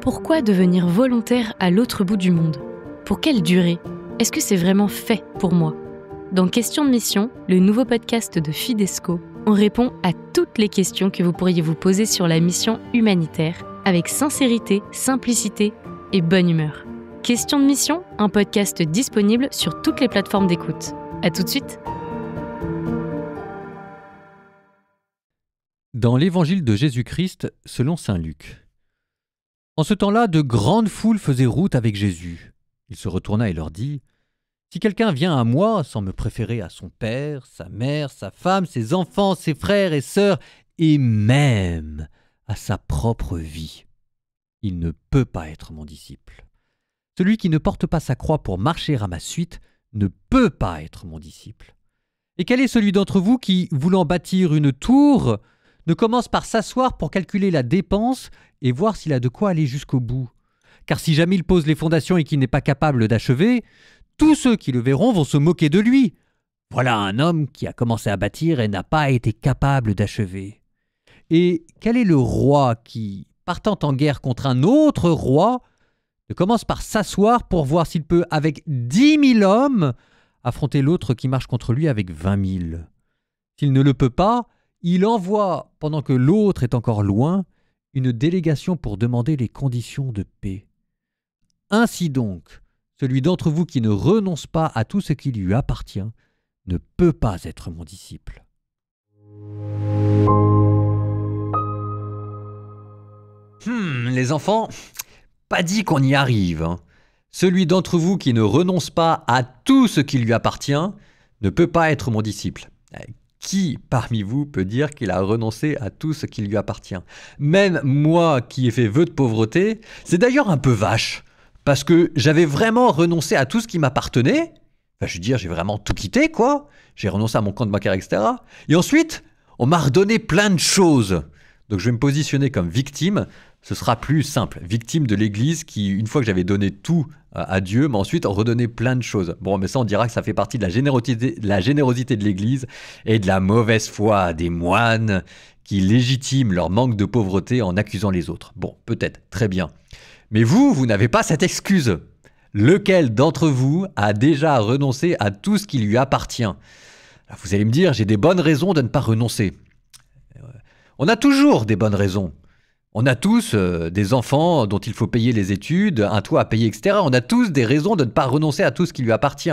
Pourquoi devenir volontaire à l'autre bout du monde? Pour quelle durée? Est-ce que c'est vraiment fait pour moi? Dans Questions de mission, le nouveau podcast de Fidesco, on répond à toutes les questions que vous pourriez vous poser sur la mission humanitaire, avec sincérité, simplicité et bonne humeur. Questions de mission, un podcast disponible sur toutes les plateformes d'écoute. À tout de suite. Dans l'évangile de Jésus-Christ, selon saint Luc. En ce temps-là, de grandes foules faisaient route avec Jésus. Il se retourna et leur dit : « Si quelqu'un vient à moi sans me préférer à son père, sa mère, sa femme, ses enfants, ses frères et sœurs, et même à sa propre vie, il ne peut pas être mon disciple. Celui qui ne porte pas sa croix pour marcher à ma suite ne peut pas être mon disciple. Et quel est celui d'entre vous qui, voulant bâtir une tour, ne commence par s'asseoir pour calculer la dépense et voir s'il a de quoi aller jusqu'au bout? Car si jamais il pose les fondations et qu'il n'est pas capable d'achever, tous ceux qui le verront vont se moquer de lui. Voilà un homme qui a commencé à bâtir et n'a pas été capable d'achever. Et quel est le roi qui, partant en guerre contre un autre roi, ne commence par s'asseoir pour voir s'il peut, avec 10 000 hommes, affronter l'autre qui marche contre lui avec 20 000? S'il ne le peut pas, il envoie, pendant que l'autre est encore loin, une délégation pour demander les conditions de paix. Ainsi donc, celui d'entre vous qui ne renonce pas à tout ce qui lui appartient ne peut pas être mon disciple. Les enfants, pas dit qu'on y arrive. Celui d'entre vous qui ne renonce pas à tout ce qui lui appartient ne peut pas être mon disciple. Qui parmi vous peut dire qu'il a renoncé à tout ce qui lui appartient? Même moi qui ai fait vœu de pauvreté, c'est d'ailleurs un peu vache, parce que j'avais vraiment renoncé à tout ce qui m'appartenait. Enfin, je veux dire, j'ai vraiment tout quitté, quoi. J'ai renoncé à mon compte bancaire, etc. Et ensuite, on m'a redonné plein de choses. Donc je vais me positionner comme victime. Ce sera plus simple. Victime de l'Église qui, une fois que j'avais donné tout à Dieu, m'a ensuite redonné plein de choses. Bon, mais ça, on dira que ça fait partie de la générosité de l'Église et de la mauvaise foi des moines qui légitiment leur manque de pauvreté en accusant les autres. Bon, peut-être, très bien. Mais vous n'avez pas cette excuse. Lequel d'entre vous a déjà renoncé à tout ce qui lui appartient? Alors, vous allez me dire, j'ai des bonnes raisons de ne pas renoncer. On a toujours des bonnes raisons. On a tous des enfants dont il faut payer les études, un toit à payer, etc. On a tous des raisons de ne pas renoncer à tout ce qui lui appartient.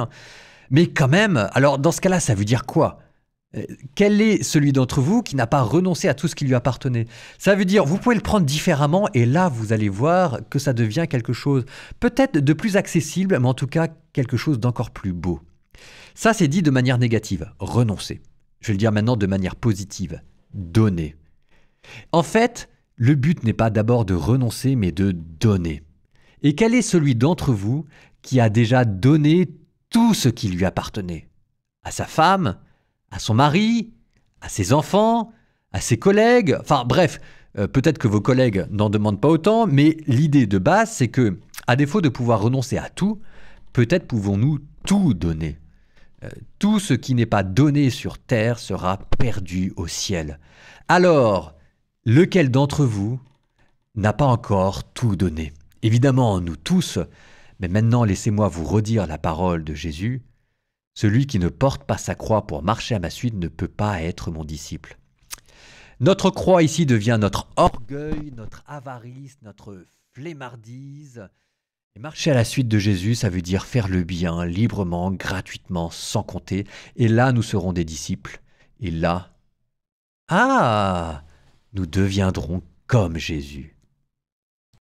Mais quand même, alors dans ce cas-là, ça veut dire quoi? Quel est celui d'entre vous qui n'a pas renoncé à tout ce qui lui appartenait? Ça veut dire, vous pouvez le prendre différemment et là, vous allez voir que ça devient quelque chose peut-être de plus accessible, mais en tout cas, quelque chose d'encore plus beau. Ça, c'est dit de manière négative, renoncer. Je vais le dire maintenant de manière positive, donner. En fait, le but n'est pas d'abord de renoncer, mais de donner. Et quel est celui d'entre vous qui a déjà donné tout ce qui lui appartenait? À sa femme, à son mari, à ses enfants, à ses collègues, enfin bref, peut-être que vos collègues n'en demandent pas autant, mais l'idée de base, c'est que, à défaut de pouvoir renoncer à tout, peut-être pouvons-nous tout donner. Tout ce qui n'est pas donné sur terre sera perdu au ciel. Alors, lequel d'entre vous n'a pas encore tout donné? Évidemment, nous tous, mais maintenant laissez-moi vous redire la parole de Jésus. Celui qui ne porte pas sa croix pour marcher à ma suite ne peut pas être mon disciple. Notre croix ici devient notre orgueil, notre avarice, notre flemmardise. Et marcher à la suite de Jésus, ça veut dire faire le bien, librement, gratuitement, sans compter. Et là, nous serons des disciples. Et là, nous deviendrons comme Jésus.